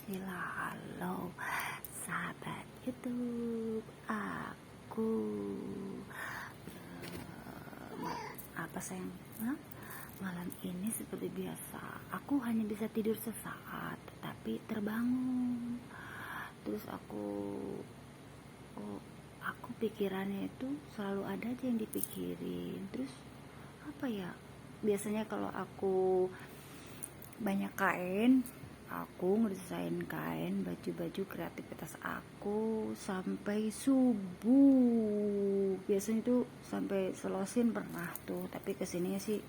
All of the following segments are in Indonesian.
Bismillah, halo sahabat YouTube. Aku apa sayang? Malam ini seperti biasa, aku hanya bisa tidur sesaat, tetapi terbangun. Terus aku pikirannya itu selalu ada aja yang dipikirin. Terus apa ya? Biasanya kalau aku banyak kain, aku ngedesain kain, baju-baju, kreativitas aku sampai subuh. Biasanya tuh sampai selosin pernah tuh, tapi kesini sih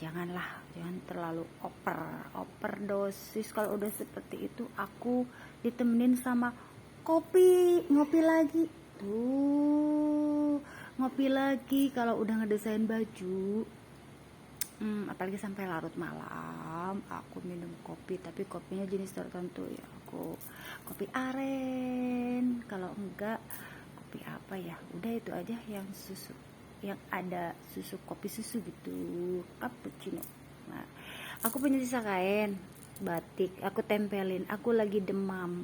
jangan terlalu overdosis. Kalau udah seperti itu aku ditemenin sama ngopi lagi tuh, ngopi lagi kalau udah ngedesain baju. Apalagi sampai larut malam aku minum kopi, tapi kopinya jenis tertentu ya. Aku kopi aren, kalau enggak kopi apa ya, udah itu aja yang susu, yang ada susu, kopi susu gitu, cappuccino. Nah, aku punya sisa kain batik, aku tempelin. Aku lagi demam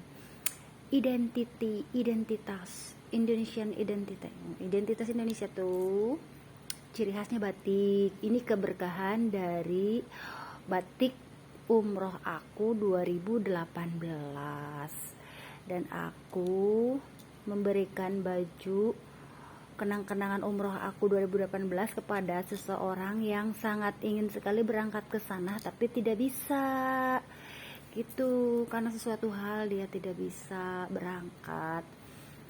identitas Indonesia tuh. Ciri khasnya batik. Ini keberkahan dari batik umroh aku 2018. Dan aku memberikan baju kenang-kenangan umroh aku 2018 kepada seseorang yang sangat ingin sekali berangkat ke sana tapi tidak bisa. Gitu, karena sesuatu hal dia tidak bisa berangkat.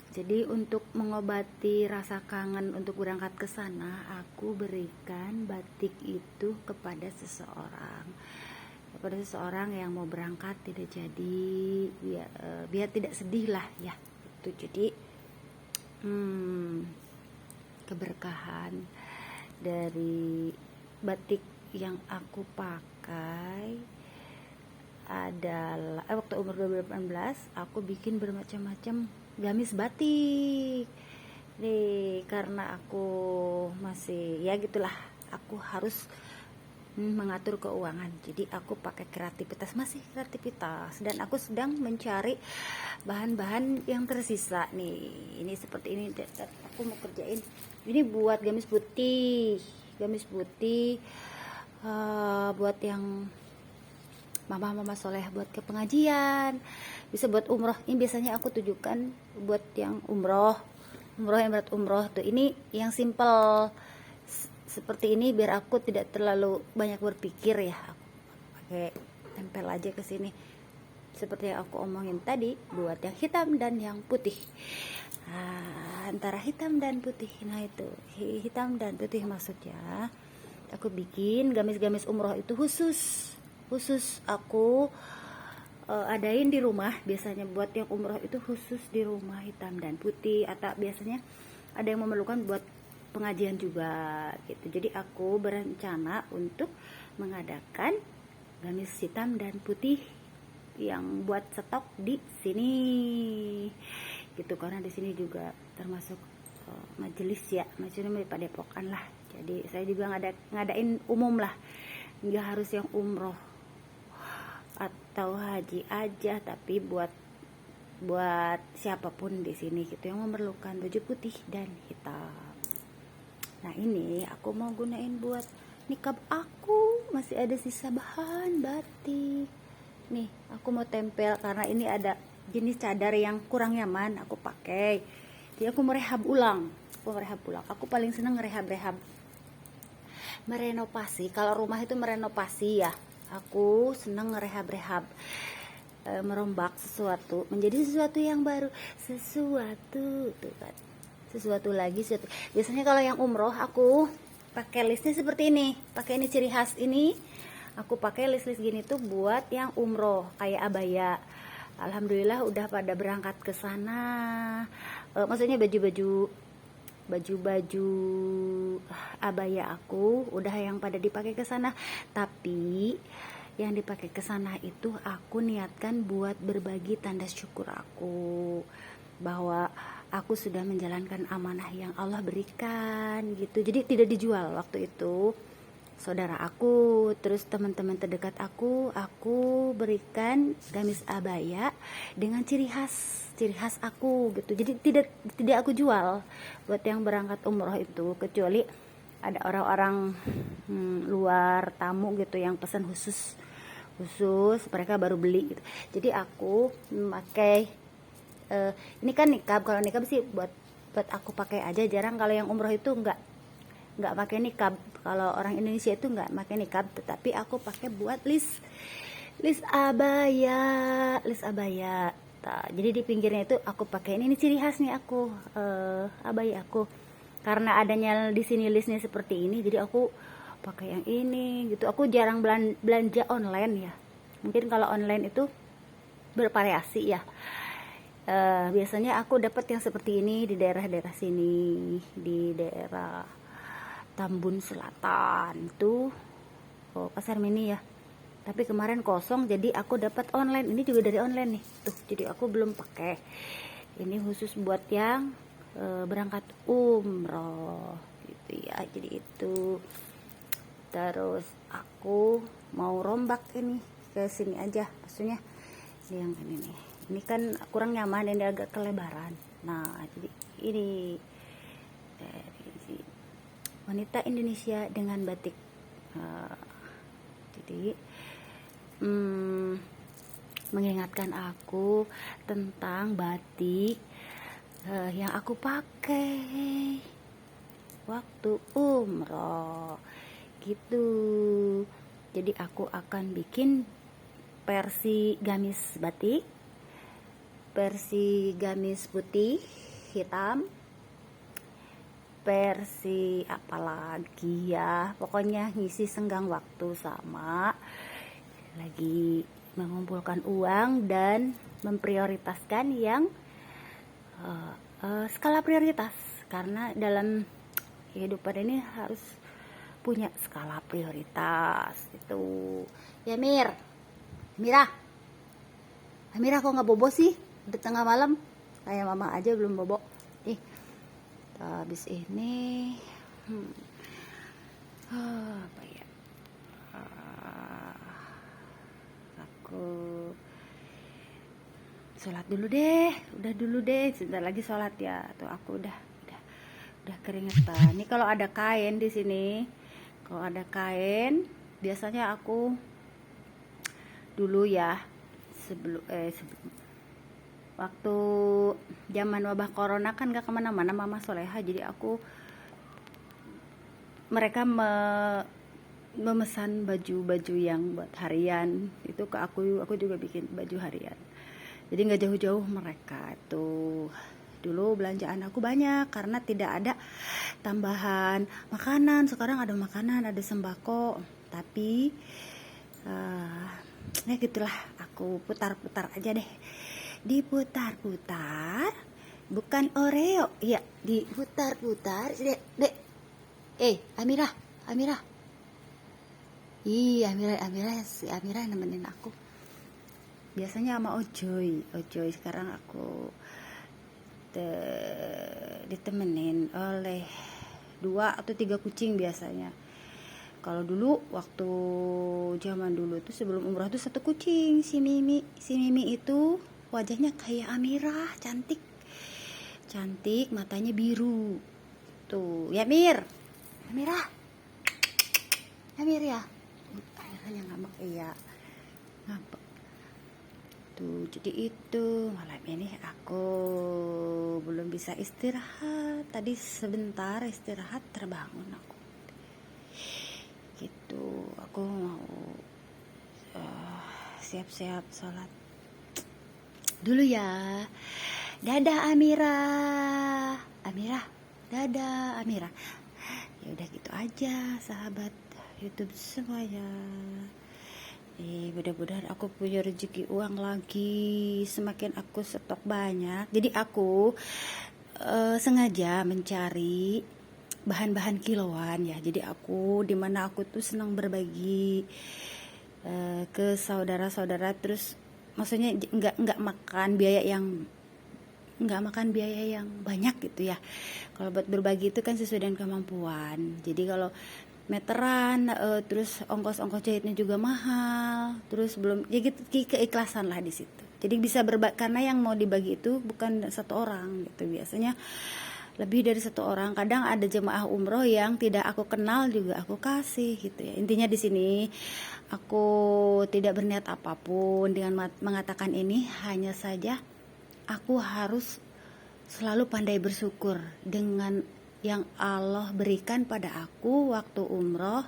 Jadi untuk mengobati rasa kangen untuk berangkat ke sana, aku berikan batik itu kepada seseorang yang mau berangkat tidak jadi, biar tidak sedih lah ya. Itu jadi keberkahan dari batik yang aku pakai adalah waktu umur 2018 aku bikin bermacam-macam gamis batik nih, karena aku masih ya gitulah, aku harus mengatur keuangan, jadi aku pakai masih kreativitas, dan aku sedang mencari bahan-bahan yang tersisa nih. Ini seperti ini, aku mau kerjain ini buat gamis putih buat yang mama soleh, buat ke pengajian, bisa buat umroh. Ini biasanya aku tujukan buat yang umroh yang berat umroh tuh. Ini yang simple seperti ini biar aku tidak terlalu banyak berpikir ya. Aku pakai tempel aja ke sini seperti yang aku omongin tadi, buat yang hitam dan yang putih. Antara hitam dan putih, nah itu hitam dan putih maksudnya. Aku bikin gamis-gamis umroh itu khusus aku adain di rumah. Biasanya buat yang umroh itu khusus di rumah, hitam dan putih, atau biasanya ada yang memerlukan buat pengajian juga gitu. Jadi aku berencana untuk mengadakan gamis hitam dan putih yang buat stok di sini gitu, karena di sini juga termasuk majelis Padepokan lah. Jadi saya juga ngadain umum lah, nggak harus yang umroh atau haji aja, tapi buat siapapun di sini gitu yang memerlukan baju putih dan hitam. Nah ini aku mau gunain buat nikab aku, masih ada sisa bahan batik nih. Aku mau tempel karena ini ada jenis cadar yang kurang nyaman aku pakai, jadi aku merehab ulang. Aku paling seneng merenovasi. Kalau rumah itu merenovasi ya, aku seneng ngerehab merombak sesuatu menjadi sesuatu yang baru, sesuatu lagi. Biasanya kalau yang umroh aku pakai listnya seperti ini, pakai ini ciri khas ini. Aku pakai list gini tuh buat yang umroh kayak abaya. Alhamdulillah udah pada berangkat ke sana. Maksudnya baju abaya aku udah yang pada dipakai ke sana, tapi yang dipakai ke sana itu aku niatkan buat berbagi tanda syukur aku bahwa aku sudah menjalankan amanah yang Allah berikan gitu. Jadi tidak dijual waktu itu, saudara aku, terus teman-teman terdekat aku berikan gamis abaya dengan ciri khas aku gitu. Jadi tidak aku jual buat yang berangkat umroh itu, kecuali ada orang-orang luar tamu gitu yang pesan khusus mereka baru beli gitu. Jadi aku memakai ini kan nikab. Kalau nikab sih buat aku pakai aja, jarang. Kalau yang umroh itu nggak pakai nikab. Kalau orang Indonesia itu nggak pakai nikab, tetapi aku pakai buat list abaya. Nah, jadi di pinggirnya itu aku pakai ini ciri khas nih aku, abaya aku. Karena adanya di sini listnya seperti ini, jadi aku pakai yang ini gitu. Aku jarang belanja online ya. Mungkin kalau online itu bervariasi ya. Biasanya aku dapat yang seperti ini di daerah-daerah sini, di daerah Tambun Selatan tuh, Pasar Mini ya. Tapi kemarin kosong, jadi aku dapat online. Ini juga dari online nih tuh, jadi aku belum pakai. Ini khusus buat yang berangkat umroh gitu ya. Jadi itu. Terus aku mau rombak ini ke sini aja, maksudnya ini yang ini nih. Ini kan kurang nyaman, ini agak kelebaran. Nah, jadi ini dari wanita Indonesia dengan batik. Jadi mengingatkan aku tentang batik yang aku pakai waktu umroh gitu. Jadi aku akan bikin versi gamis batik, versi gamis putih hitam, versi apalagi ya, pokoknya ngisi senggang waktu sama lagi mengumpulkan uang dan memprioritaskan yang skala prioritas, karena dalam kehidupan ini harus punya skala prioritas itu ya. Amira kok nggak bobo sih? Udah tengah malam, kayak mama aja belum bobo nih. Habis ini apa ya, aku sholat dulu deh, sebentar lagi sholat ya. Tuh aku udah keringetan nih. Kalau ada kain di sini, biasanya aku dulu ya, sebelum waktu zaman wabah corona kan gak kemana-mana Mama Soleha, jadi mereka memesan baju yang buat harian itu ke aku juga bikin baju harian, jadi nggak jauh-jauh mereka tuh. Dulu belanjaan aku banyak karena tidak ada tambahan makanan. Sekarang ada makanan, ada sembako, tapi ya gitulah, aku putar-putar aja deh, diputar-putar, bukan Oreo ya, diputar-putar dek. Amira si Amira nemenin aku biasanya sama Ojoy. Sekarang aku ditemenin oleh 2 atau 3 kucing biasanya. Kalau dulu waktu zaman dulu tuh sebelum umroh tuh 1 kucing, si Mimi itu wajahnya kayak Amira, cantik, matanya biru tuh ya. Amira ya, akhirnya ngambek iya, ngambek tuh. Jadi itu malam ini aku belum bisa istirahat, tadi sebentar istirahat terbangun aku gitu. Aku mau siap-siap sholat dulu ya. Dadah Amira, dadah Amira. Ya udah gitu aja sahabat YouTube semuanya. Mudah-mudahan aku punya rezeki uang lagi, semakin aku stok banyak. Jadi aku sengaja mencari bahan-bahan kiloan ya. Jadi aku dimana aku tuh senang berbagi ke saudara-saudara, terus maksudnya nggak makan biaya yang banyak gitu ya. Kalau buat berbagi itu kan sesuai dengan kemampuan. Jadi kalau meteran, terus ongkos-ongkos jahitnya juga mahal, terus belum ya gitu, keikhlasan lah di situ. Jadi bisa berbagi, karena yang mau dibagi itu bukan satu orang gitu, biasanya lebih dari satu orang. Kadang ada jemaah umroh yang tidak aku kenal juga aku kasih gitu ya. Intinya di sini aku tidak berniat apapun dengan mengatakan ini, hanya saja aku harus selalu pandai bersyukur dengan yang Allah berikan pada aku waktu umroh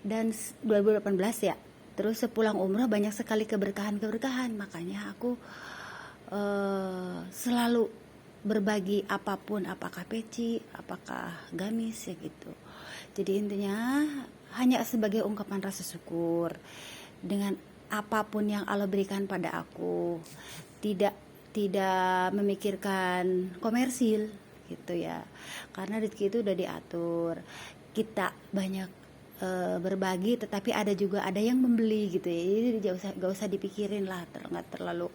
dan 2018 ya. Terus sepulang umroh banyak sekali keberkahan-keberkahan, makanya aku selalu berbagi apapun, apakah peci, apakah gamis ya gitu. Jadi intinya hanya sebagai ungkapan rasa syukur dengan apapun yang Allah berikan pada aku, tidak memikirkan komersil gitu ya, karena rezeki itu udah diatur. Kita banyak berbagi, tetapi ada yang membeli gitu ya, jadi gak usah dipikirin lah, nggak terlalu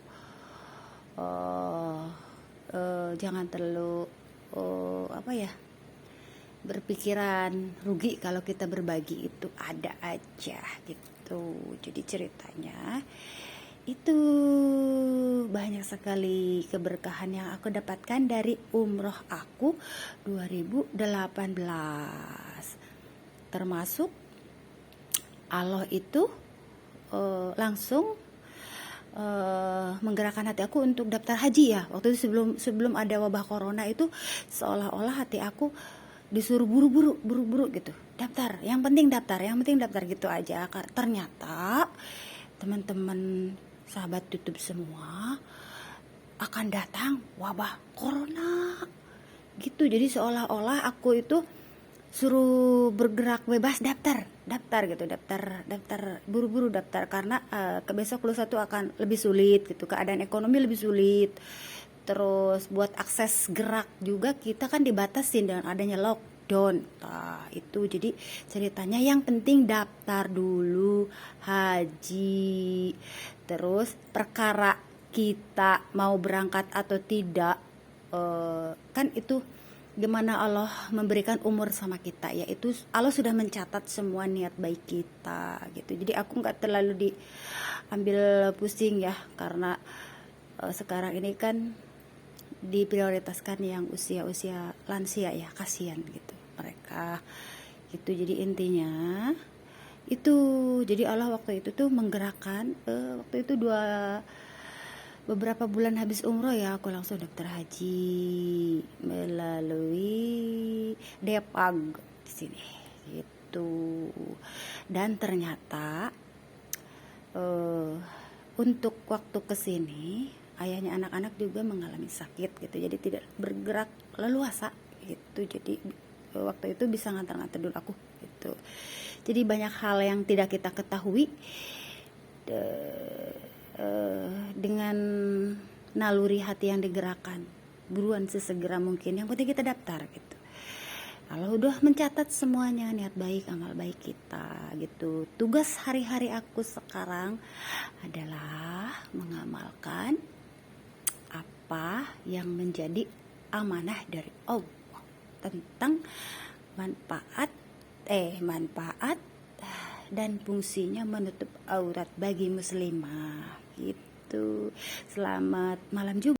jangan terlalu apa ya, berpikiran rugi kalau kita berbagi, itu ada aja gitu. Jadi ceritanya itu banyak sekali keberkahan yang aku dapatkan dari umroh aku 2018, termasuk Allah itu langsung menggerakkan hati aku untuk daftar haji ya. Waktu itu sebelum ada wabah corona itu, seolah-olah hati aku disuruh buru-buru gitu, daftar, yang penting daftar gitu aja. Ternyata teman-teman sahabat YouTube semua akan datang wabah corona gitu. Jadi seolah-olah aku itu suruh bergerak bebas, daftar gitu, daftar buru-buru daftar, karena ke besok lusa tuh akan lebih sulit gitu, keadaan ekonomi lebih sulit, terus buat akses gerak juga kita kan dibatasin dengan adanya lockdown. Nah itu jadi ceritanya yang penting daftar dulu haji. Terus perkara kita mau berangkat atau tidak, kan itu gimana Allah memberikan umur sama kita, yaitu Allah sudah mencatat semua niat baik kita gitu. Jadi aku nggak terlalu diambil pusing ya, karena sekarang ini kan diprioritaskan yang usia lansia ya, kasihan gitu mereka gitu. Jadi intinya itu, jadi Allah waktu itu tuh menggerakkan, waktu itu beberapa bulan habis umroh ya, aku langsung daftar haji melalui Depag di sini gitu. Dan ternyata untuk waktu kesini ayahnya anak-anak juga mengalami sakit gitu, jadi tidak bergerak leluasa gitu. Jadi waktu itu bisa ngantar-ngantar dulu aku gitu. Jadi banyak hal yang tidak kita ketahui dengan naluri hati yang digerakkan, buruan sesegera mungkin, yang penting kita daftar gitu. Kalau udah mencatat semuanya, niat baik, amal baik kita gitu. Tugas hari-hari aku sekarang adalah mengamalkan apa yang menjadi amanah dari Allah tentang manfaat dan fungsinya menutup aurat bagi muslimah gitu. Selamat malam juga.